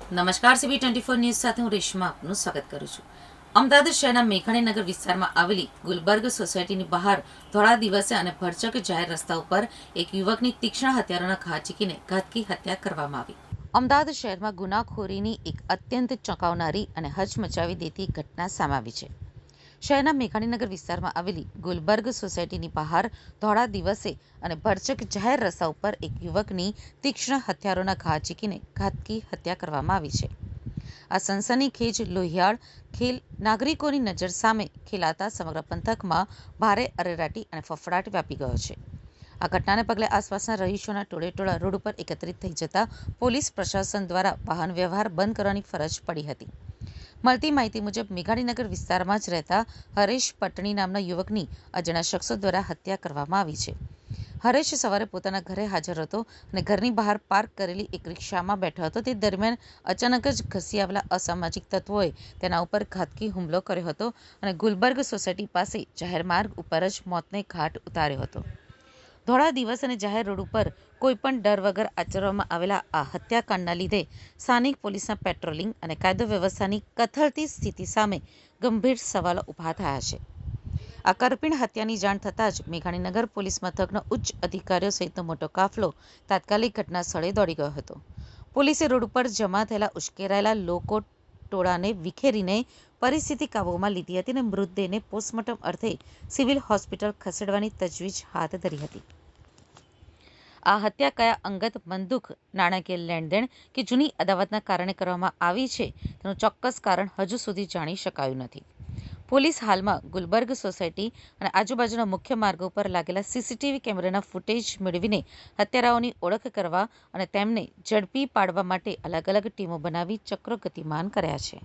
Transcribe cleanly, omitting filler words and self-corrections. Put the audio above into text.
નમસ્કાર, CB24 news સાથે હું રેશમા આપનું સ્વાગત કરું છું. અમદાવાદ શહેરના મેઘાણીનગર વિસ્તારમાં આવેલી ગુલબર્ગ સોસાયટીની બહાર ધોળા દિવસે અને ભરચક જાહેર રસ્તા ઉપર એક યુવકની તીક્ષ્ણ હથિયારોના ઘા ઝીકીને ઘાતકી હત્યા કરવામાં આવી. અમદાવાદ શહેરમાં ગુનાખોરીની એક અત્યંત ચોંકાવનારી અને હચમચાવી દેતી ઘટના સામે આવી છે. શહેરના મેઘાણીનગર વિસ્તારમાં આવેલી ગુલબર્ગ સોસાયટીની બહાર ધોળા દિવસે અને ભરચક જાહેર રસ્તા ઉપર એક યુવકની તીક્ષ્ણ હથિયારોના ઘા ઝીકીને ઘાતકી હત્યા કરવામાં આવી છે. આ સનસનીખેજ લોહિયાળ ખેલ નાગરિકોની નજર સામે ખેલાતા સમગ્ર પંથકમાં ભારે અરેરાટી અને ફફડાટ વ્યાપી ગયો છે. આ ઘટનાને પગલે આસપાસના રહીશોના ટોળેટોળા રોડ ઉપર એકત્રિત થઈ જતા પોલીસ પ્રશાસન દ્વારા વાહન વ્યવહાર બંધ કરવાની ફરજ પડી હતી. મળતી માહિતી મુજબ મેઘાણીનગર વિસ્તારમાં જ રહેતા હરેશ પટણી નામના યુવકની અજાણ્યા શખ્સો દ્વારા હત્યા કરવામાં આવી છે. હરેશ સવારે પોતાના ઘરે હાજર હતો અને ઘરની બહાર પાર્ક કરેલી એક રિક્ષામાં બેઠો હતો. તે દરમિયાન અચાનક જ ઘસી આવેલા અસામાજિક તત્વોએ તેના ઉપર ઘાતકી હુમલો કર્યો હતો અને ગુલબર્ગ સોસાયટી પાસે જાહેર માર્ગ ઉપર જ મોતને ઘાટ ઉતાર્યો હતો. ધોળા દિવસ અને જાહેર રોડ ઉપર કોઈપણ ડર વગર આચરવામાં આવેલા આ હત્યાકાંડના લીધે સ્થાનિક પોલીસના પેટ્રોલિંગ અને કાયદો વ્યવસ્થાની કથળતી સ્થિતિ સામે ગંભીર સવાલો ઊભા થયા છે. આ કરપીણ હત્યાની જાણ થતાં જ મેઘાણીનગર પોલીસ મથકના ઉચ્ચ અધિકારીઓ સહિતનો મોટો કાફલો તાત્કાલિક ઘટના સ્થળે દોડી ગયો હતો. પોલીસે રોડ ઉપર જમા થયેલા ઉશ્કેરાયેલા લોકો ટોળાને વિખેરીને પરિસ્થિતિ કાબૂમાં લીધી હતી અને મૃતદેહને પોસ્ટમોર્ટમ અર્થે સિવિલ હોસ્પિટલ ખસેડવાની તજવીજ હાથ ધરી હતી. આ હત્યા કયા અંગત બંદૂક નાણાકીય લેણદેણ કે જૂની અદાવતના કારણે કરવામાં આવી છે તેનું ચોક્કસ કારણ હજુ સુધી જાણી શકાયું નથી. પોલીસ હાલમાં ગુલબર્ગ સોસાયટી અને આજુબાજુના મુખ્ય માર્ગો પર લાગેલા CCTV કેમેરાના ફૂટેજ મેળવીને હત્યારાઓની ઓળખ કરવા અને તેમને ઝડપી પાડવા માટે અલગ અલગ ટીમો બનાવી ચક્રો ગતિમાન કર્યા છે.